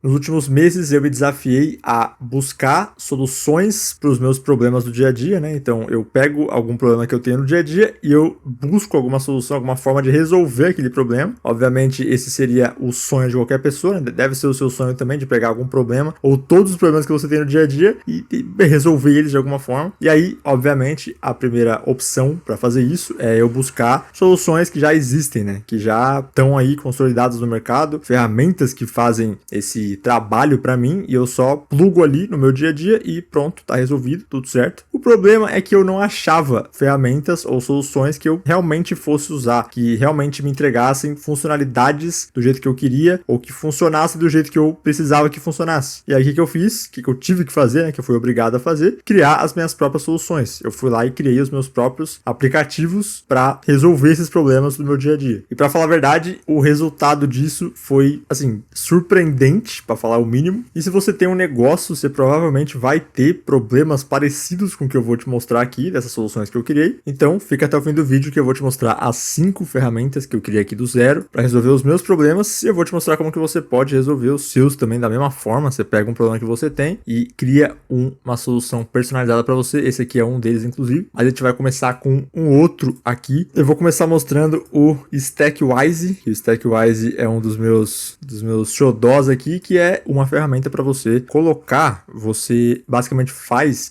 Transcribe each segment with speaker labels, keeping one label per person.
Speaker 1: Nos últimos meses eu me desafiei a buscar soluções para os meus problemas do dia a dia, né? Então eu pego algum problema que eu tenho no dia a dia e eu busco alguma solução, alguma forma de resolver aquele problema. Obviamente esse seria o sonho de qualquer pessoa, né? Deve ser o seu sonho também de pegar algum problema ou todos os problemas que você tem no dia a dia e resolver eles de alguma forma. E aí, obviamente, a primeira opção para fazer isso é eu buscar soluções que já existem, né? Que já estão aí consolidadas no mercado, ferramentas que fazem esse trabalho para mim e eu só plugo ali no meu dia a dia e pronto, tá resolvido, tudo certo. O problema é que eu não achava ferramentas ou soluções que eu realmente fosse usar, que realmente me entregassem funcionalidades do jeito que eu queria ou que funcionasse do jeito que eu precisava que funcionasse. E aí o que eu fiz? O que eu tive que fazer, né? Que eu fui obrigado a fazer? Criar as minhas próprias soluções. Eu fui lá e criei os meus próprios aplicativos para resolver esses problemas do meu dia a dia. E para falar a verdade, o resultado disso foi, assim, surpreendente, para falar o mínimo. E se você tem um negócio, você provavelmente vai ter problemas parecidos com o que eu vou te mostrar aqui, dessas soluções que eu criei. Então, fica até o fim do vídeo que eu vou te mostrar as 5 ferramentas que eu criei aqui do zero para resolver os meus problemas. E eu vou te mostrar como que você pode resolver os seus também da mesma forma. Você pega um problema que você tem e cria uma solução personalizada para você. Esse aqui é um deles, inclusive. Mas a gente vai começar com um outro aqui. Eu vou começar mostrando o Stackwise. O Stackwise é um dos meus xodós aqui, que é uma ferramenta para você colocar. Você basicamente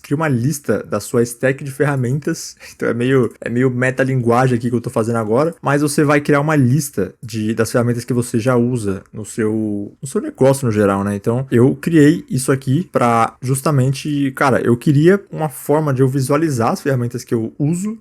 Speaker 1: cria uma lista da sua stack de ferramentas. Então é meio metalinguagem aqui que eu tô fazendo agora. Mas você vai criar uma lista das ferramentas que você já usa no seu negócio no geral, né? Então eu criei isso aqui para justamente, cara, eu queria uma forma de eu visualizar as ferramentas que eu uso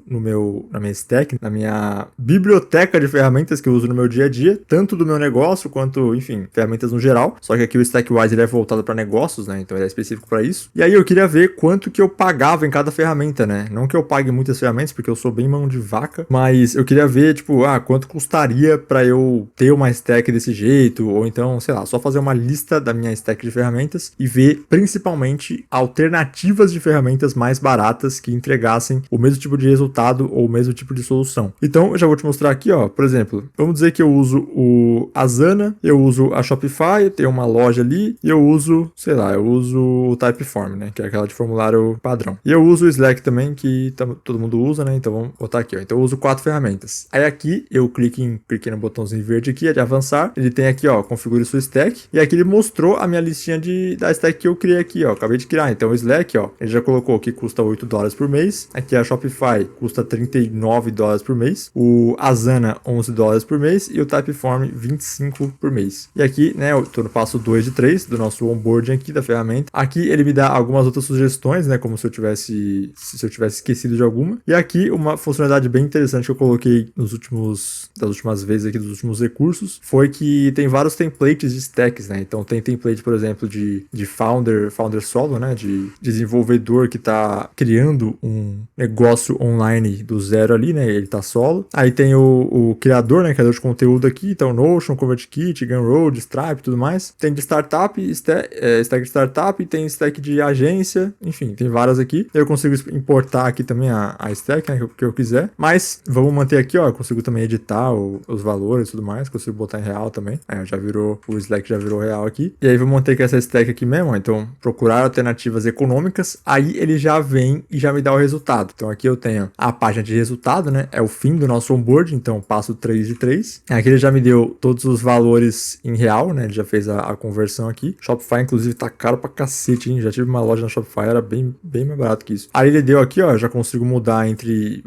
Speaker 1: na minha stack, na minha biblioteca de ferramentas que eu uso no meu dia a dia, tanto do meu negócio quanto, enfim, ferramentas no geral. Só que aqui o Stackwise ele é voltado para negócios, né? Então ele é específico para isso. E aí eu queria ver quanto que eu pagava em cada ferramenta, né? Não que eu pague muitas ferramentas, porque eu sou bem mão de vaca, mas eu queria ver, tipo, quanto custaria para eu ter uma stack desse jeito, ou então, sei lá, só fazer uma lista da minha stack de ferramentas e ver principalmente alternativas de ferramentas mais baratas que entregassem o mesmo tipo de resultado ou o mesmo tipo de solução. Então eu já vou te mostrar aqui, ó, por exemplo, vamos dizer que eu uso o Asana, eu uso a Shopify, tem uma loja ali, e eu uso, sei lá, eu uso o Typeform, né, que é aquela de formulário padrão. E eu uso o Slack também, que todo mundo usa, né, então vamos botar aqui, ó. Então eu uso 4 ferramentas. Aí aqui eu cliquei no botãozinho verde aqui, é de avançar, ele tem aqui, ó, configure sua stack, e aqui ele mostrou a minha listinha da stack que eu criei aqui, ó, acabei de criar. Então o Slack, ó, ele já colocou que custa $8 por mês, aqui a Shopify custa $39 por mês, o Asana $11 por mês e o Typeform 25 por mês. E aqui, né, eu tô no passo 2 de 3 do nosso onboarding aqui da ferramenta. Aqui ele me dá algumas outras sugestões, né, como se eu tivesse esquecido de alguma. E aqui uma funcionalidade bem interessante que eu coloquei das últimas vezes aqui, dos últimos recursos, foi que tem vários templates de stacks, né? Então tem template, por exemplo, de founder solo, né, de desenvolvedor que tá criando um negócio online do zero ali, né, ele tá solo. Aí tem o criador, né, criador de conteúdo aqui, então Notion, ConvertKit, Gumroad, Stripe e tudo mais. Tem de startup, stack de startup, tem stack de agência, enfim, tem várias aqui. Eu consigo importar aqui também a stack, né, que eu quiser, mas vamos manter aqui, ó, eu consigo também editar os valores e tudo mais, consigo botar em real também. Aí o Slack já virou real aqui. E aí vamos manter aqui essa stack aqui mesmo, ó. Então procurar alternativas econômicas, aí ele já vem e já me dá o resultado. Então aqui eu tenho a página de resultado, né, é o fim do nosso onboard, então passo 3 de 3. Aqui ele já me deu todos os valores em real, né, ele já fez a conversão aqui. Shopify, inclusive, tá caro pra cacete, hein? Já tive uma loja na Shopify, era bem mais barato que isso. Aí ele deu aqui, ó, já consigo mudar entre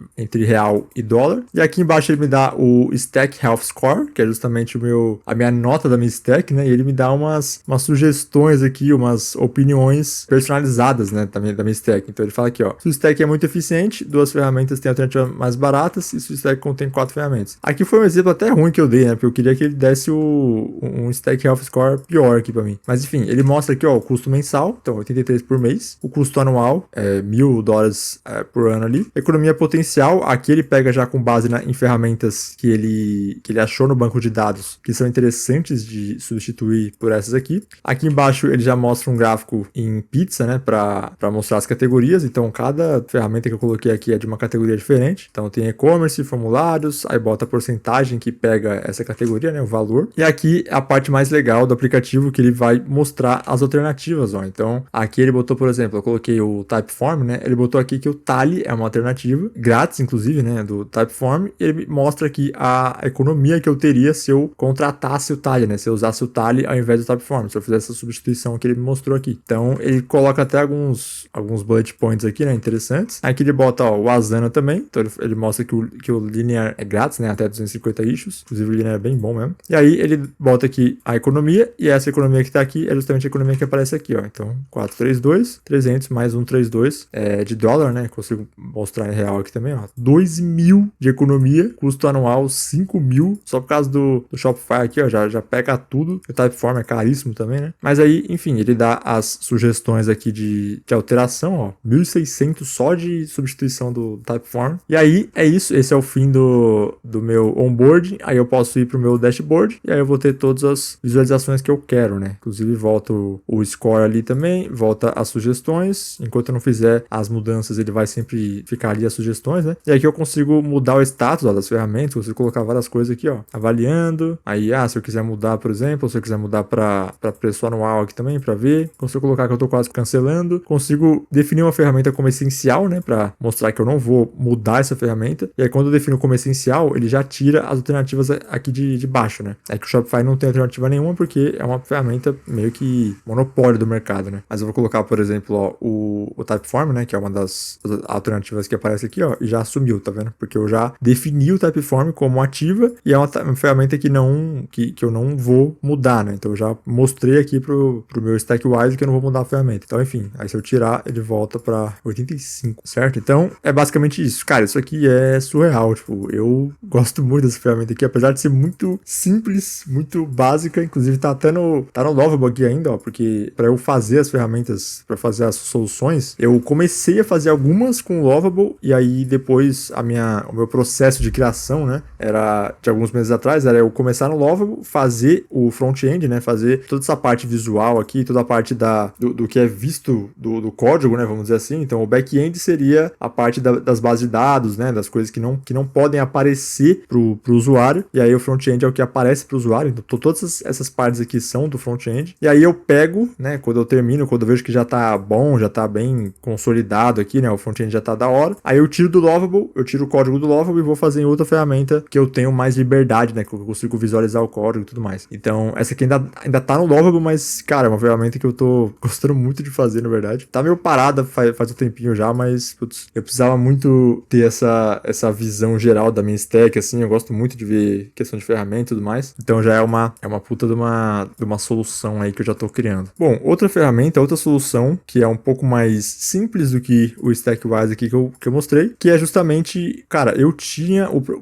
Speaker 1: real e dólar. E aqui embaixo ele me dá o Stack Health Score, que é justamente a minha nota da minha stack, né? E ele me dá umas sugestões aqui, umas opiniões personalizadas, né, também da minha stack. Então ele fala aqui, ó, se o stack é muito eficiente, 2 ferramentas têm alternativas mais baratas, e se o stack contém 4 ferramentas. Aqui foi um exemplo até ruim que eu dei, né? Porque eu queria que ele desse um Stack Health Score pior aqui pra mim. Mas enfim, ele mostra aqui, ó, o custo mensal, então 83 por mês. O custo anual é $1.000 por ano ali. Economia potencial, aqui ele pega já com base em ferramentas que ele achou no banco de dados, que são interessantes de substituir por essas aqui. Aqui embaixo ele já mostra um gráfico em pizza, né, pra mostrar as categorias. Então cada ferramenta que eu coloquei aqui é de uma categoria diferente. Então tem e-commerce, formulários, aí bota a porcentagem que pega essa categoria, né, o valor. E aqui a parte mais legal do aplicativo aplicativo que ele vai mostrar as alternativas, ó. Então, aqui ele botou, por exemplo, eu coloquei o Typeform, né? Ele botou aqui que o Tally é uma alternativa, grátis, inclusive, né? Do Typeform. E ele mostra aqui a economia que eu teria se eu contratasse o Tally, né? Se eu usasse o Tally ao invés do Typeform, se eu fizesse essa substituição que ele me mostrou aqui. Então, ele coloca até alguns bullet points aqui, né? Interessantes. Aqui ele bota, ó, o Asana também. Então, ele mostra que o Linear é grátis, né? Até 250 issues. Inclusive, o Linear é bem bom mesmo. E aí, ele bota aqui a economia. E essa economia que tá aqui é justamente a economia que aparece aqui, ó. Então, 432, 300 mais 132 de dólar, né? Consigo mostrar em real aqui também, ó. 2.000 de economia, custo anual 5.000, só por causa do Shopify aqui, ó. Já pega tudo. O Typeform é caríssimo também, né? Mas aí, enfim, ele dá as sugestões aqui de alteração, ó. 1.600 só de substituição do Typeform. E aí, é isso. Esse é o fim do meu onboarding. Aí eu posso ir pro meu dashboard e aí eu vou ter todas as visualizações que eu quero, né? Inclusive, volta o score ali também, volta as sugestões. Enquanto eu não fizer as mudanças, ele vai sempre ficar ali as sugestões, né? E aqui eu consigo mudar o status, ó, das ferramentas, consigo colocar várias coisas aqui, ó. Avaliando. Aí, se eu quiser mudar, por exemplo, ou se eu quiser mudar para preço anual aqui também, para ver. Consigo colocar que eu tô quase cancelando. Consigo definir uma ferramenta como essencial, né? Para mostrar que eu não vou mudar essa ferramenta. E aí, quando eu defino como essencial, ele já tira as alternativas aqui de baixo, né? É que o Shopify não tem alternativa nenhuma porque é uma ferramenta meio que monopólio do mercado, né? Mas eu vou colocar, por exemplo, ó, o Typeform, né? Que é uma das alternativas que aparece aqui, ó. E já sumiu, tá vendo? Porque eu já defini o Typeform como ativa e é uma ferramenta que eu não vou mudar, né? Então eu já mostrei aqui pro meu Stackwise que eu não vou mudar a ferramenta. Então, enfim, aí se eu tirar, ele volta pra 85, certo? Então, é basicamente isso. Cara, isso aqui é surreal, tipo, eu gosto muito dessa ferramenta aqui, apesar de ser muito simples, muito básica, inclusive tá no Lovable aqui ainda, ó, porque para eu fazer as ferramentas, para fazer as soluções, eu comecei a fazer algumas com o Lovable e aí depois o meu processo de criação, né, era de alguns meses atrás, era eu começar no Lovable, fazer o front-end, né, fazer toda essa parte visual aqui, toda a parte do que é visto do código, né, vamos dizer assim. Então o back-end seria a parte das bases de dados, né, das coisas que não podem aparecer pro usuário, e aí o front-end é o que aparece pro usuário. Então todas essas partes aqui são do front-end, e aí eu pego, né, quando eu termino, quando eu vejo que já tá bom, já tá bem consolidado aqui, né, o front-end já tá da hora, aí eu tiro do Lovable, eu tiro o código do Lovable e vou fazer em outra ferramenta que eu tenho mais liberdade, né, que eu consigo visualizar o código e tudo mais. Então essa aqui ainda tá no Lovable, mas, cara, é uma ferramenta que eu tô gostando muito de fazer, na verdade. Tá meio parada faz um tempinho já, mas, putz, eu precisava muito ter essa visão geral da minha stack, assim. Eu gosto muito de ver questão de ferramenta e tudo mais. Então já é uma puta de uma solução aí que eu já tô criando. Bom, outra ferramenta, outra solução que é um pouco mais simples do que o Stackwise aqui que eu mostrei, que é justamente, cara,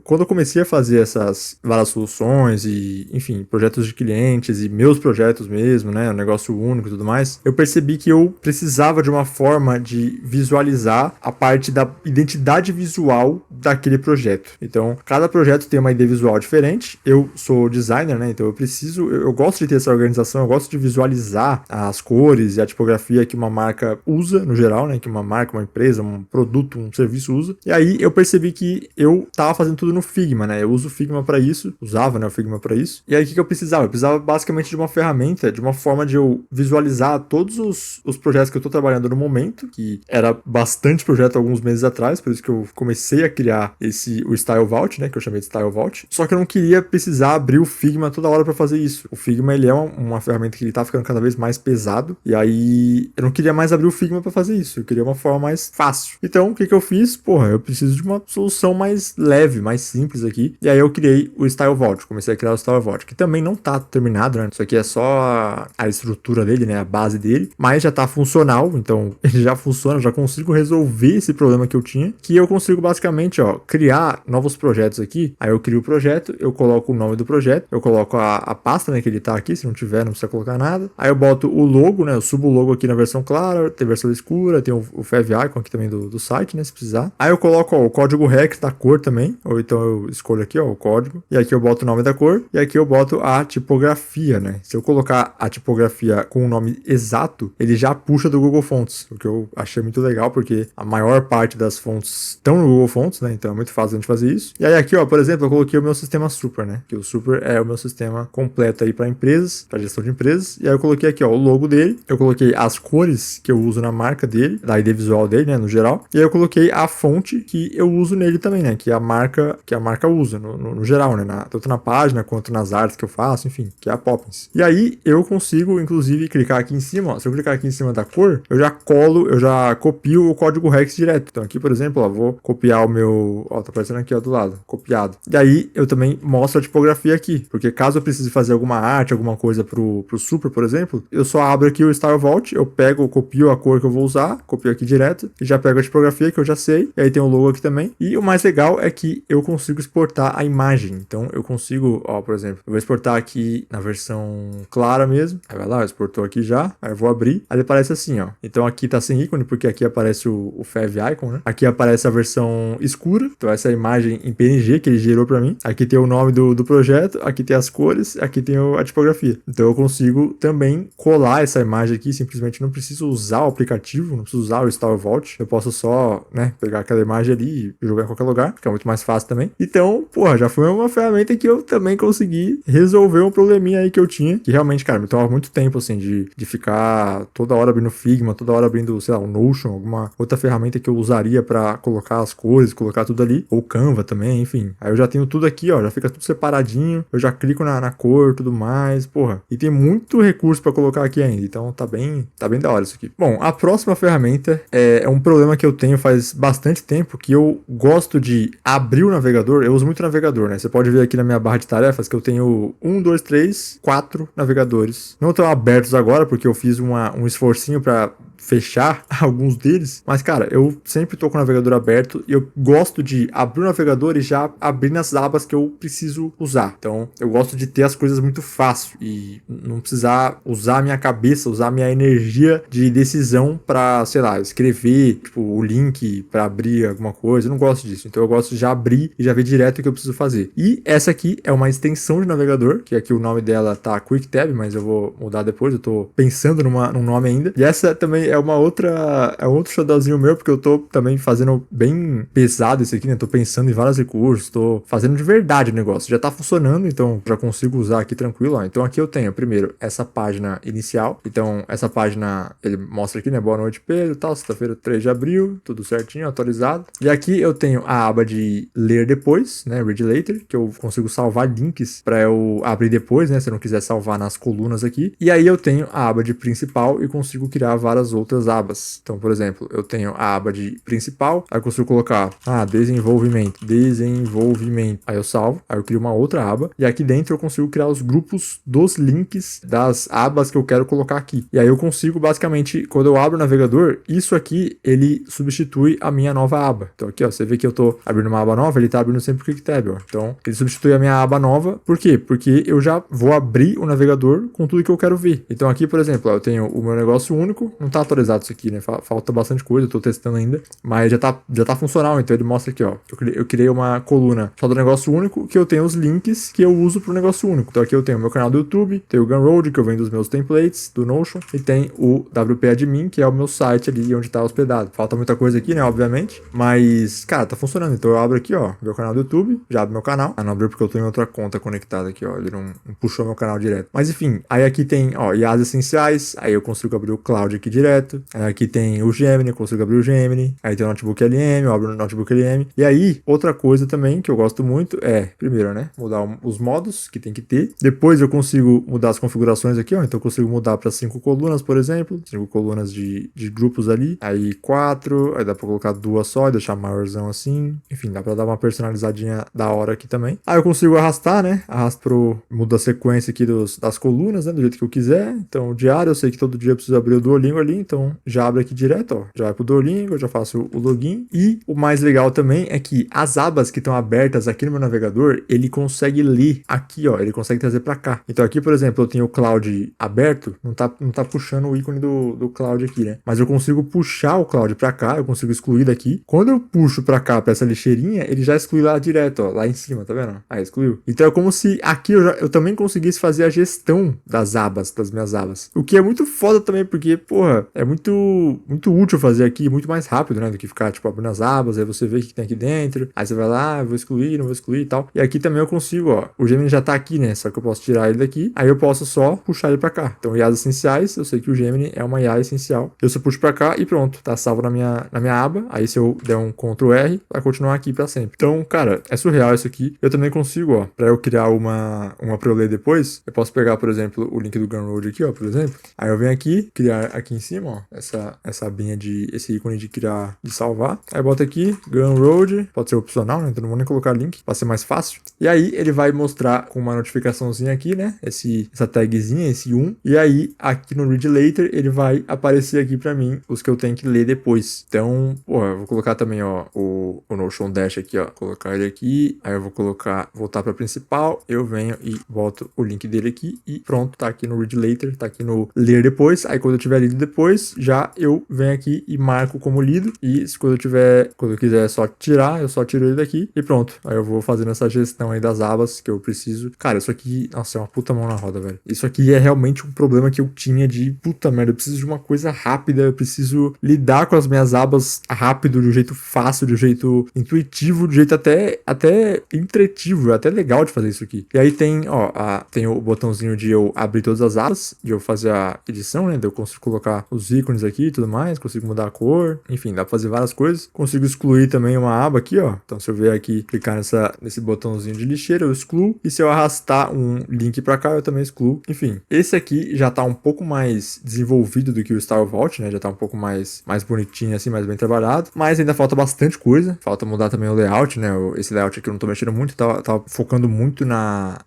Speaker 1: quando eu comecei a fazer essas várias soluções e, enfim, projetos de clientes e meus projetos mesmo, né, um negócio único e tudo mais, eu percebi que eu precisava de uma forma de visualizar a parte da identidade visual daquele projeto. Então, cada projeto tem uma ID visual diferente. Eu sou designer, né, então eu gosto de ter essa organização, eu gosto de visualizar as cores e a tipografia que uma marca usa, no geral, né, que uma marca, uma empresa, um produto, um serviço usa. E aí eu percebi que eu tava fazendo tudo no Figma, né, eu uso o Figma para isso, usava, né, o Figma para isso. E aí o que eu precisava? Eu precisava basicamente de uma ferramenta, de uma forma de eu visualizar todos os projetos que eu tô trabalhando no momento, que era bastante projeto alguns meses atrás, por isso que eu comecei a criar o Style Vault, né, que eu chamei de Style Vault. Só que eu não queria precisar abrir o Figma toda hora para fazer isso. O Figma, ele é uma ferramenta que ele tá ficando cada vez mais pesado, e aí eu não queria mais abrir o Figma para fazer isso, eu queria uma forma mais fácil. Então, o que eu fiz? Porra, eu preciso de uma solução mais leve, mais simples aqui, e aí eu criei o Style Vault, comecei a criar o Style Vault, que também não tá terminado, né, isso aqui é só a estrutura dele, né, a base dele, mas já tá funcional, então ele já funciona, já consigo resolver esse problema que eu tinha, que eu consigo basicamente, ó, criar novos projetos aqui. Aí eu crio o projeto, eu coloco o nome do projeto, eu coloco a pasta, né, que ele tá aqui, se não tiver não precisa colocar nada. Aí eu boto o logo, né, eu subo o logo aqui na versão clara, tem versão escura, tem o Fav Icon aqui também do site, né, se precisar. Aí eu coloco, ó, o código REX da cor também, ou então eu escolho aqui, ó, o código, e aqui eu boto o nome da cor, e aqui eu boto a tipografia, né. Se eu colocar a tipografia com o nome exato, ele já puxa do Google Fonts, o que eu achei muito legal, porque a maior parte das fontes estão no Google Fonts, né, então é muito fácil a gente fazer isso. E aí aqui, ó, por exemplo, eu coloquei o meu sistema Super, né, que o Super é o meu sistema completo aí para empresas, empresas, para gestão de empresas, e aí eu coloquei aqui, ó, o logo dele, eu coloquei as cores que eu uso na marca dele, da ID visual dele, né, no geral, e aí eu coloquei a fonte que eu uso nele também, né, que a marca usa no geral, né, tanto na página quanto nas artes que eu faço, enfim, que é a Poppins. E aí eu consigo, inclusive, clicar aqui em cima, ó, se eu clicar aqui em cima da cor, eu já copio o código Hex direto. Então aqui, por exemplo, ó, vou copiar o meu, ó, tá aparecendo aqui, ó, do lado, copiado. E aí eu também mostro a tipografia aqui, porque caso eu precise fazer alguma arte, alguma coisa pro Super, por exemplo, eu só abro aqui o Style Vault, eu copio a cor que eu vou usar, copio aqui direto, e já pego a tipografia que eu já sei, e aí tem o logo aqui também. E o mais legal é que eu consigo exportar a imagem. Então eu consigo, ó, por exemplo, eu vou exportar aqui na versão clara mesmo. Aí vai lá, exportou aqui já, aí eu vou abrir, aí ele aparece assim, ó. Então aqui tá sem ícone, porque aqui aparece o Fav Icon, né? Aqui aparece a versão escura, então essa é a imagem em PNG que ele gerou pra mim. Aqui tem o nome do projeto, aqui tem as cores, aqui tem a tipografia. Então eu consigo também colar essa imagem aqui, simplesmente não preciso usar o aplicativo, não preciso usar o Style Vault, eu posso só, né, pegar aquela imagem ali e jogar em qualquer lugar, fica muito mais fácil também. Então, porra, já foi uma ferramenta que eu também consegui resolver um probleminha aí que eu tinha, que realmente, cara, me tomava muito tempo, assim, de ficar toda hora abrindo Figma, toda hora abrindo, sei lá, o Notion, alguma outra ferramenta que eu usaria pra colocar as cores, colocar tudo ali, ou Canva também, enfim. Aí eu já tenho tudo aqui, ó, já fica tudo separadinho, eu já clico na cor, tudo mais, porra. E tem muito recurso pra colocar aqui ainda, então tá bem da hora isso aqui. Bom, a próxima ferramenta é um problema que eu tenho faz bastante tempo, que eu gosto de abrir o navegador, eu uso muito navegador, né? Você pode ver aqui na minha barra de tarefas que eu tenho 1, 2, 3, 4 navegadores. Não estão abertos agora, porque eu fiz um esforcinho pra fechar alguns deles, mas cara, eu sempre tô com o navegador aberto e eu gosto de abrir o navegador e já abrir nas abas que eu preciso usar. Então, eu gosto de ter as coisas muito fácil e não precisar usar a minha cabeça, usar a minha energia de decisão pra, sei lá, escrever, tipo, o link pra abrir alguma coisa. Eu não gosto disso. Então, eu gosto de já abrir e já ver direto o que eu preciso fazer. E essa aqui é uma extensão de navegador, que aqui o nome dela tá QuickTab, mas eu vou mudar depois, eu tô pensando num nome ainda. E essa também é outro showdownzinho meu, porque eu tô também fazendo bem pesado isso aqui, né? Tô pensando em vários recursos, tô fazendo de verdade o negócio. Já tá funcionando, então já consigo usar aqui tranquilo, ó. Então aqui eu tenho, primeiro, essa página inicial. Então, essa página, ele mostra aqui, né? Boa noite, Pedro, tal, sexta-feira, 3 de abril, tudo certinho, atualizado. E aqui eu tenho a aba de ler depois, né? Read later, que eu consigo salvar links pra eu abrir depois, né? Se eu não quiser salvar nas colunas aqui. E aí eu tenho a aba de principal e consigo criar várias outras abas. Então, por exemplo, eu tenho a aba de principal, aí eu consigo colocar, desenvolvimento. Aí eu salvo, aí eu crio uma outra aba, e aqui dentro eu consigo criar os grupos dos links das abas que eu quero colocar aqui. E aí eu consigo, basicamente, quando eu abro o navegador, isso aqui, ele substitui a minha nova aba. Então aqui, ó, você vê que eu tô abrindo uma aba nova, ele tá abrindo sempre o QuickTab, ó. Então, ele substitui a minha aba nova. Por quê? Porque eu já vou abrir o navegador com tudo que eu quero ver. Então aqui, por exemplo, ó, eu tenho o meu negócio único, não tá atualizado isso aqui, né? Falta bastante coisa, eu tô testando ainda, mas já tá funcional, então ele mostra aqui, ó. Eu criei uma coluna só do negócio único, que eu tenho os links que eu uso pro negócio único. Então aqui eu tenho o meu canal do YouTube, tem o Gumroad, que eu vendo os meus templates do Notion, e tem o WP Admin, que é o meu site ali onde tá hospedado. Falta muita coisa aqui, né, obviamente, mas, cara, tá funcionando. Então eu abro aqui, ó, meu canal do YouTube, já abro meu canal. Não abriu porque eu tô em outra conta conectada aqui, ó, ele não puxou meu canal direto. Mas enfim, aí aqui tem, ó, IAs essenciais, aí eu consigo abrir o Cloud aqui direto. Aí aqui tem o Gemini, eu consigo abrir o Gemini. Aí tem o Notebook LM, eu abro o Notebook LM. E aí, outra coisa também que eu gosto muito é, primeiro, né, mudar os modos que tem que ter. Depois eu consigo mudar as configurações aqui, ó. Então eu consigo mudar para 5 colunas, por exemplo. 5 colunas de grupos ali. Aí 4, aí dá pra colocar 2 só e deixar maiorzão assim. Enfim, dá pra dar uma personalizadinha da hora aqui também. Aí eu consigo arrastar, né? Muda a sequência aqui das colunas, né? Do jeito que eu quiser. Então, o diário, eu sei que todo dia eu preciso abrir o Duolingo ali. Então, já abre aqui direto, ó. Já vai pro Duolingo, eu já faço o login. E o mais legal também é que as abas que estão abertas aqui no meu navegador, ele consegue ler aqui, ó. Ele consegue trazer pra cá. Então, aqui, por exemplo, eu tenho o Cloud aberto. Não tá puxando o ícone do Cloud aqui, né? Mas eu consigo puxar o Cloud pra cá. Eu consigo excluir daqui. Quando eu puxo pra cá, pra essa lixeirinha, ele já exclui lá direto, ó. Lá em cima, tá vendo? Aí, excluiu. Então, é como se aqui eu também conseguisse fazer a gestão das abas, das minhas abas. O que é muito foda também, porque, porra, é muito útil fazer aqui, muito mais rápido, né, do que ficar, tipo, abrindo as abas, aí você vê o que tem aqui dentro, aí você vai lá, vou excluir, não vou excluir e tal. E aqui também eu consigo, ó, o Gemini já tá aqui, né, só que eu posso tirar ele daqui, aí eu posso só puxar ele pra cá. Então, IAs essenciais, eu sei que o Gemini é uma IA essencial. Eu só puxo pra cá e pronto, tá salvo na minha aba. Aí se eu der um Ctrl R, vai continuar aqui pra sempre. Então, cara, é surreal isso aqui. Eu também consigo, ó, pra eu criar uma pra eu ler depois, eu posso pegar, por exemplo, o link do Gumroad aqui, ó, por exemplo. Aí eu venho aqui, criar aqui em cima, ó, essa abinha esse ícone de criar, de salvar. Aí eu boto aqui, Gumroad, pode ser opcional, né, então não vou nem colocar link, pra ser mais fácil. E aí ele vai mostrar com uma notificaçãozinha aqui, né, essa tagzinha, esse 1. E aí, aqui no Read Later, ele vai aparecer aqui pra mim os que eu tenho que ler depois. Então, pô, eu vou colocar também, ó, o Notion Dash aqui, ó, colocar ele aqui. Aí eu vou voltar pra principal, eu venho e boto o link dele aqui e pronto, tá aqui no Read Later, tá aqui no Ler Depois. Aí quando eu tiver lido depois, já eu venho aqui e marco como lido. E quando eu quiser só tirar, eu só tiro ele daqui e pronto. Aí eu vou fazendo essa gestão aí das abas que eu preciso. Cara, isso aqui, nossa, é uma puta mão na roda, velho. Isso aqui é realmente um problema que eu tinha de, puta merda, eu preciso de uma coisa rápida, eu preciso lidar com as minhas abas rápido, de um jeito fácil, de um jeito intuitivo, de um jeito até intuitivo, até legal de fazer isso aqui. E aí tem, ó, tem o botãozinho de eu abrir todas as abas, de eu fazer a edição, né, eu consigo colocar os ícones aqui e tudo mais, consigo mudar a cor, enfim, dá pra fazer várias coisas. Consigo excluir também uma aba aqui, ó, então se eu vier aqui, clicar nesse botãozinho de lixeira, eu excluo, e se eu arrastar um link pra cá, eu também excluo. Enfim, esse aqui já tá um pouco mais desenvolvido do que o Style Vault, né, já tá um pouco mais bonitinho assim, mais bem trabalhado, mas ainda falta bastante coisa, falta mudar também o layout, né, esse layout aqui eu não tô mexendo muito, tava focando muito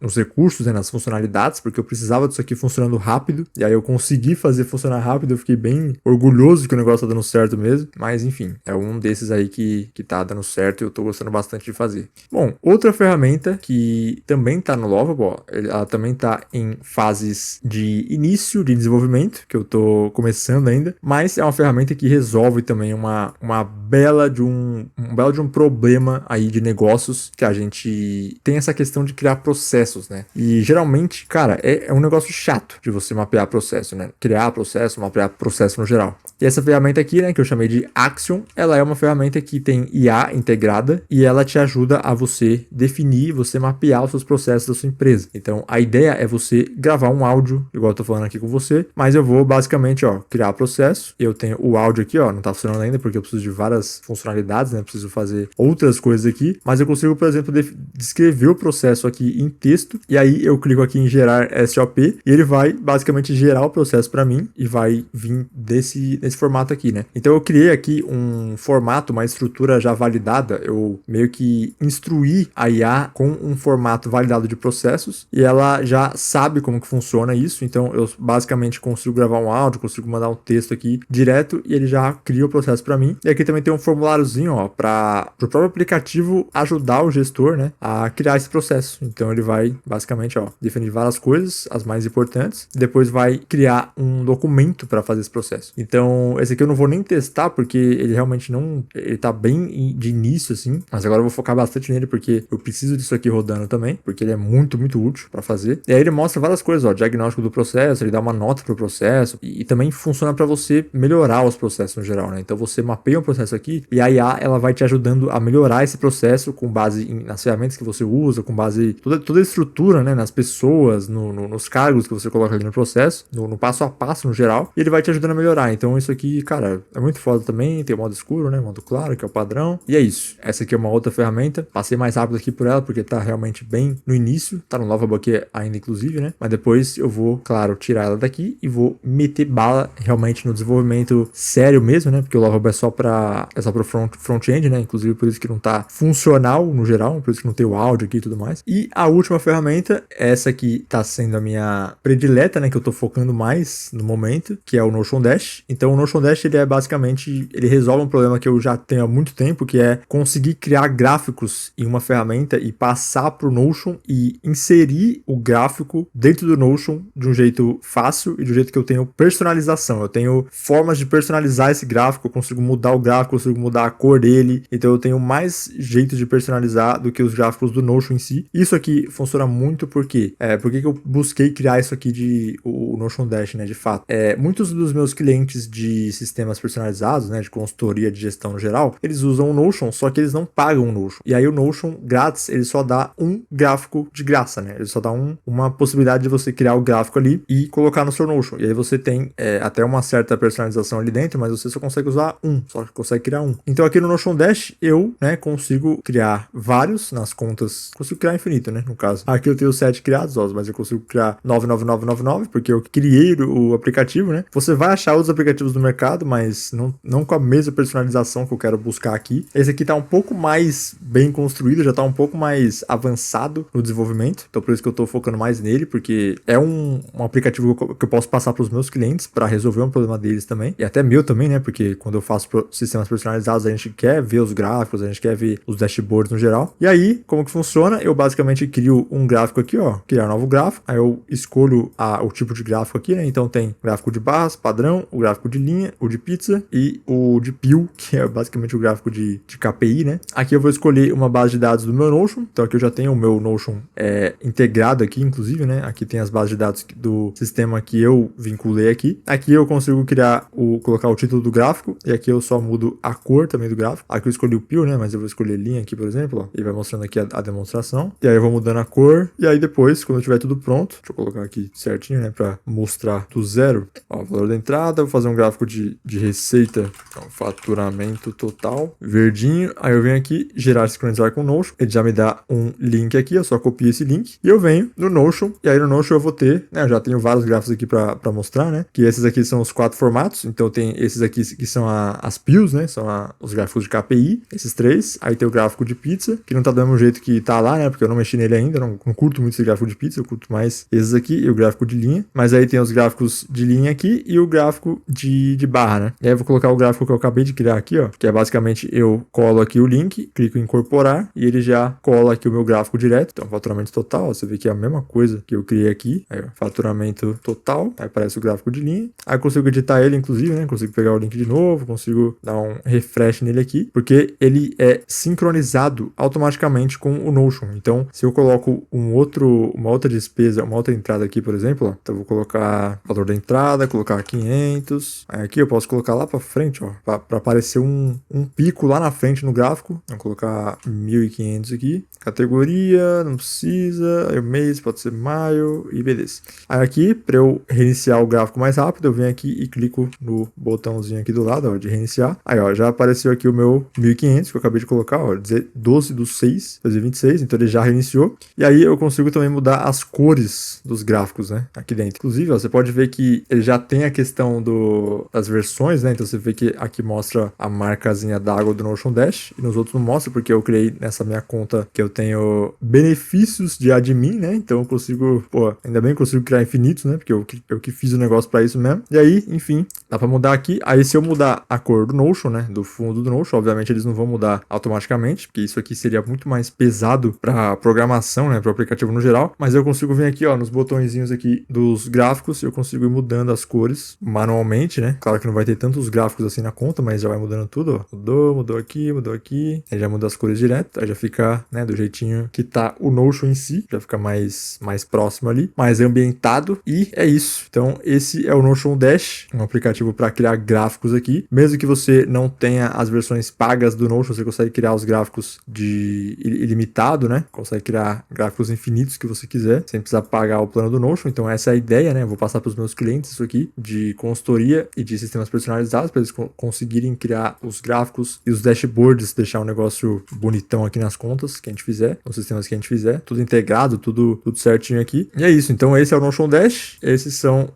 Speaker 1: nos recursos, né, nas funcionalidades, porque eu precisava disso aqui funcionando rápido, e aí eu consegui fazer funcionar rápido, eu fiquei bem orgulhoso que o negócio tá dando certo mesmo, mas enfim, é um desses aí que tá dando certo e eu tô gostando bastante de fazer. Bom, outra ferramenta que também tá no Lovable, ela também tá em fases de início de desenvolvimento, que eu tô começando ainda, mas é uma ferramenta que resolve também uma bela de um problema aí de negócios, que a gente tem essa questão de criar processos, né? E geralmente, cara, é um negócio chato de você mapear processo, né? Criar processo, mapear processo no geral. E essa ferramenta aqui, né, que eu chamei de Axion, ela é uma ferramenta que tem IA integrada e ela te ajuda a você definir, você mapear os seus processos da sua empresa. Então, a ideia é você gravar um áudio, igual eu tô falando aqui com você, mas eu vou basicamente, ó, criar processo. Eu tenho o áudio aqui, ó, não tá funcionando ainda porque eu preciso de várias funcionalidades, né? Preciso fazer outras coisas aqui, mas eu consigo, por exemplo, descrever o processo aqui em texto, e aí eu clico aqui em gerar SOP e ele vai basicamente gerar o processo para mim e vai vir nesse formato aqui, né? Então eu criei aqui um formato, uma estrutura já validada, eu meio que instruí a IA com um formato validado de processos e ela já sabe como que funciona isso, então eu basicamente consigo gravar um áudio, consigo mandar um texto aqui direto e ele já cria o processo para mim. E aqui também tem um formuláriozinho, ó, para o próprio aplicativo ajudar o gestor, né, a criar esse processo. Então ele vai basicamente, ó, definir várias coisas, as mais importantes, e depois vai criar um documento para fazer esse processo. Então esse aqui eu não vou nem testar porque ele realmente ele tá bem de início assim, mas agora eu vou focar bastante nele porque eu preciso disso aqui rodando também, porque ele é muito útil para fazer. E aí ele mostra várias coisas, ó, diagnóstico do processo, ele dá uma nota pro processo e também funciona para você melhorar os processos no geral, né? Então você mapeia um processo aqui e a IA ela vai te ajudando a melhorar esse processo com base nas ferramentas que você usa, com base toda a estrutura, né, nas pessoas, nos cargos que você coloca ali no processo, no passo a passo no geral, e ele vai te ajudando a melhorar. Então isso aqui, cara, é muito foda também. Tem o modo escuro, né, modo claro, que é o padrão. E é isso. Essa aqui é uma outra ferramenta. Passei mais rápido aqui por ela porque tá realmente bem no início, tá no Lovable aqui ainda inclusive, né? Mas depois eu vou, claro, tirar ela daqui e vou meter bala realmente no desenvolvimento sério mesmo, né? Porque o Lovable é só para front-end, né? Inclusive por isso que não tá funcional no geral, por isso que não tem o áudio aqui e tudo mais. E a última ferramenta, essa aqui tá sendo a minha predileta, né? Que eu tô focando mais no momento, que é o Notion Dash. Então o Notion Dash, ele é basicamente, ele resolve um problema que eu já tenho há muito tempo, que é conseguir criar gráficos em uma ferramenta e passar pro Notion e inserir o gráfico dentro do Notion de um jeito fácil e de um jeito que eu tenho personalização. Eu tenho formas de personalizar esse gráfico, eu consigo mudar o gráfico, eu consigo mudar a cor dele, então eu tenho mais jeitos de personalizar do que os gráficos do Notion em si. Isso aqui funciona muito porque por que eu busquei criar isso aqui o Notion Dash, né, de fato. Muitos dos dos meus clientes de sistemas personalizados, né, de consultoria de gestão no geral, eles usam o Notion, só que eles não pagam o Notion. E aí o Notion grátis, ele só dá um gráfico de graça, né? Ele só dá uma possibilidade de você criar o gráfico ali e colocar no seu Notion. E aí você tem até uma certa personalização ali dentro, mas você só consegue usar só consegue criar um. Então aqui no Notion Dash, eu, né, consigo criar vários nas contas, consigo criar infinito, né, no caso. Aqui eu tenho 7 criados, ó, mas eu consigo criar 99999, porque eu criei o aplicativo, né? Você vai achar outros aplicativos no mercado, mas não com a mesma personalização que eu quero buscar aqui. Esse aqui tá um pouco mais bem construído, já tá um pouco mais avançado no desenvolvimento, então por isso que eu tô focando mais nele, porque é um aplicativo que eu posso passar para os meus clientes para resolver um problema deles também, e até meu também, né? Porque quando eu faço sistemas personalizados, a gente quer ver os gráficos, a gente quer ver os dashboards no geral. E aí, como que funciona? Eu basicamente crio um gráfico aqui, ó, criar um novo gráfico, aí eu escolho o tipo de gráfico aqui, né? Então tem gráfico de barras, padrão, o gráfico de linha, o de pizza e o de peel, que é basicamente o gráfico de KPI, né? Aqui eu vou escolher uma base de dados do meu Notion, então aqui eu já tenho o meu Notion integrado aqui, inclusive, né? Aqui tem as bases de dados do sistema que eu vinculei aqui. Aqui eu consigo colocar o título do gráfico, e aqui eu só mudo a cor também do gráfico. Aqui eu escolhi o peel, né? Mas eu vou escolher linha aqui, por exemplo, ó, e vai mostrando aqui a demonstração. E aí eu vou mudando a cor, e aí depois, quando tiver tudo pronto, deixa eu colocar aqui certinho, né? Pra mostrar do zero. Ó, o valor da entrada, vou fazer um gráfico de receita, então faturamento total, verdinho. Aí eu venho aqui, gerar sincronizar com o Notion, ele já me dá um link aqui, eu só copio esse link, e eu venho no Notion, e aí no Notion eu vou ter, né? Eu já tenho vários gráficos aqui pra mostrar, né? Que esses aqui são os 4 formatos, então tem esses aqui que são as peels, né? São os gráficos de KPI, esses 3. Aí tem o gráfico de pizza, que não tá do mesmo jeito que tá lá, né? Porque eu não mexi nele ainda, não curto muito esse gráfico de pizza, eu curto mais esses aqui e o gráfico de linha. Mas aí tem os gráficos de linha aqui e o gráfico de barra, né? E aí eu vou colocar o gráfico que eu acabei de criar aqui, ó, que é basicamente eu colo aqui o link, clico em incorporar e ele já cola aqui o meu gráfico direto. Então, faturamento total, você vê que é a mesma coisa que eu criei aqui. Aí, ó, faturamento total, aí aparece o gráfico de linha. Aí eu consigo editar ele, inclusive, né? Consigo pegar o link de novo, consigo dar um refresh nele aqui, porque ele é sincronizado automaticamente com o Notion. Então, se eu coloco uma outra despesa, uma outra entrada aqui, por exemplo, ó, então eu vou colocar o valor da entrada, colocar 500. Aí aqui eu posso colocar lá para frente, ó, para aparecer um pico lá na frente no gráfico. Vou colocar 1.500 aqui. Categoria, não precisa. Aí o mês pode ser maio e beleza. Aí aqui, para eu reiniciar o gráfico mais rápido, eu venho aqui e clico no botãozinho aqui do lado, ó, de reiniciar. Aí, ó, já apareceu aqui o meu 1.500 que eu acabei de colocar, ó, 12/6/2026, então ele já reiniciou. E aí eu consigo também mudar as cores dos gráficos, né, aqui dentro. Inclusive, ó, você pode ver que ele já tem a questão das versões, né, então você vê que aqui mostra a marcazinha d'água do Notion Dash e nos outros não mostra, porque eu criei nessa minha conta que eu tenho benefícios de admin, né, então eu consigo, pô, ainda bem que eu consigo criar infinitos, né, porque eu que fiz o negócio pra isso mesmo. E aí, enfim, dá pra mudar aqui. Aí se eu mudar a cor do Notion, né, do fundo do Notion, obviamente eles não vão mudar automaticamente, porque isso aqui seria muito mais pesado pra programação, né, pro aplicativo no geral, mas eu consigo vir aqui, ó, nos botõezinhos aqui dos gráficos, eu consigo ir mudando as cores manualmente, né, claro que não vai ter tantos gráficos assim na conta, mas já vai mudando tudo, ó, mudou aqui, aí já muda as cores direto, aí já fica, né, do jeitinho que tá o Notion em si, já fica mais próximo ali, mais ambientado, e é isso. Então esse é o Notion Dash, um aplicativo para criar gráficos aqui. Mesmo que você não tenha as versões pagas do Notion, você consegue criar os gráficos de ilimitado, né? Consegue criar gráficos infinitos que você quiser, sem precisar pagar o plano do Notion. Então essa é a ideia, né? Eu vou passar para os meus clientes isso aqui, de consultoria e de sistemas personalizados, para eles conseguirem criar os gráficos e os dashboards, deixar um negócio bonitão aqui nas contas que a gente fizer, nos sistemas que a gente fizer, tudo integrado, tudo certinho aqui. E é isso. Então esse é o Notion Dash. Esses são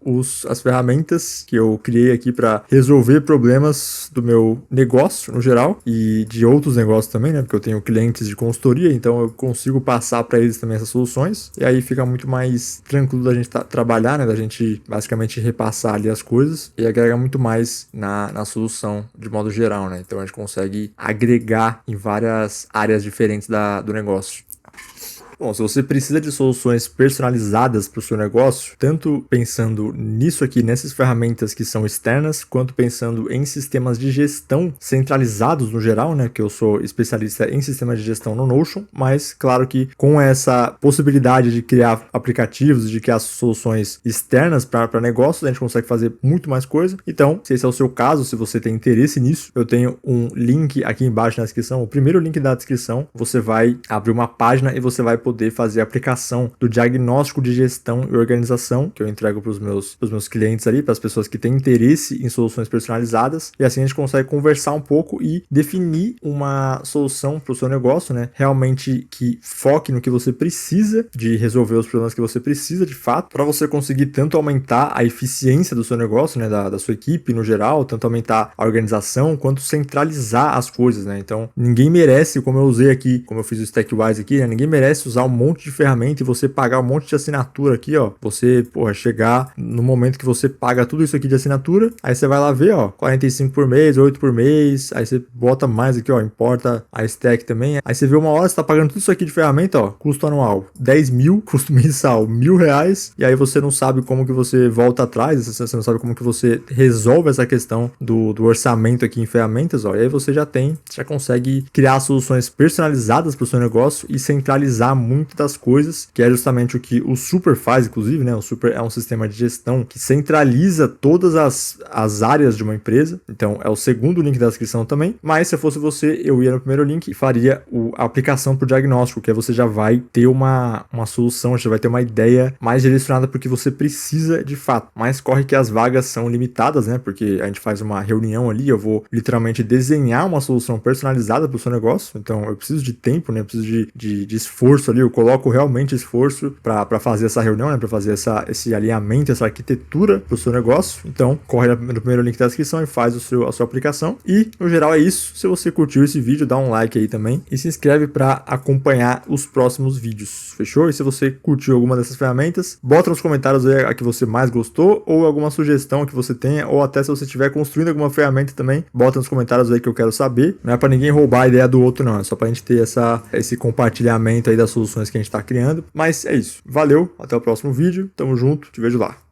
Speaker 1: as ferramentas que eu criei aqui para resolver problemas do meu negócio no geral e de outros negócios também, né? Porque eu tenho clientes de consultoria, então eu consigo passar para eles também essas soluções e aí fica muito mais tranquilo da gente trabalhar, né? Da gente basicamente repassar ali as coisas e agrega muito mais na solução de modo geral, né? Então a gente consegue agregar em várias áreas diferentes do negócio. Bom, se você precisa de soluções personalizadas para o seu negócio, tanto pensando nisso aqui, nessas ferramentas que são externas, quanto pensando em sistemas de gestão centralizados no geral, né? Que eu sou especialista em sistemas de gestão no Notion, mas claro que com essa possibilidade de criar aplicativos, de criar soluções externas para negócios, a gente consegue fazer muito mais coisa. Então, se esse é o seu caso, se você tem interesse nisso, eu tenho um link aqui embaixo na descrição, o primeiro link da descrição, você vai abrir uma página e você vai poder fazer a aplicação do diagnóstico de gestão e organização que eu entrego para os meus clientes ali, para as pessoas que têm interesse em soluções personalizadas, e assim a gente consegue conversar um pouco e definir uma solução para o seu negócio, né? Realmente que foque no que você precisa de resolver os problemas que você precisa de fato, para você conseguir tanto aumentar a eficiência do seu negócio, né? Da sua equipe no geral, tanto aumentar a organização, quanto centralizar as coisas, né? Então, ninguém merece, como eu usei aqui, como eu fiz o Stackwise aqui, né? Ninguém merece usar um monte de ferramenta e você pagar um monte de assinatura aqui, ó. Você, chegar no momento que você paga tudo isso aqui de assinatura, aí você vai lá ver, ó, 45 por mês, 8 por mês, aí você bota mais aqui, ó, importa a stack também. Aí você vê uma hora, você tá pagando tudo isso aqui de ferramenta, ó, custo anual 10 mil, custo mensal R$1.000, e aí você não sabe como que você volta atrás, você não sabe como que você resolve essa questão do orçamento aqui em ferramentas, ó, e aí você já consegue criar soluções personalizadas para o seu negócio e centralizar muitas das coisas, que é justamente o que o Super faz, inclusive, né? O Super é um sistema de gestão que centraliza todas as áreas de uma empresa. Então, é o segundo link da descrição também. Mas, se eu fosse você, eu ia no primeiro link e faria a aplicação para o diagnóstico, que aí você já vai ter uma solução, já vai ter uma ideia mais direcionada para o que você precisa de fato. Mas corre que as vagas são limitadas, né? Porque a gente faz uma reunião ali, eu vou literalmente desenhar uma solução personalizada para o seu negócio. Então, eu preciso de tempo, né? Eu preciso de esforço ali, eu coloco realmente esforço para fazer essa reunião, né? Para fazer esse alinhamento, essa arquitetura para o seu negócio. Então, corre no primeiro link da descrição e faz a sua aplicação. E, no geral, é isso. Se você curtiu esse vídeo, dá um like aí também e se inscreve para acompanhar os próximos vídeos. Fechou? E se você curtiu alguma dessas ferramentas, bota nos comentários aí a que você mais gostou ou alguma sugestão que você tenha, ou até se você estiver construindo alguma ferramenta também, bota nos comentários aí que eu quero saber. Não é para ninguém roubar a ideia do outro, não. É só pra gente ter esse compartilhamento aí das soluções que a gente tá criando. Mas é isso. Valeu, até o próximo vídeo. Tamo junto, te vejo lá.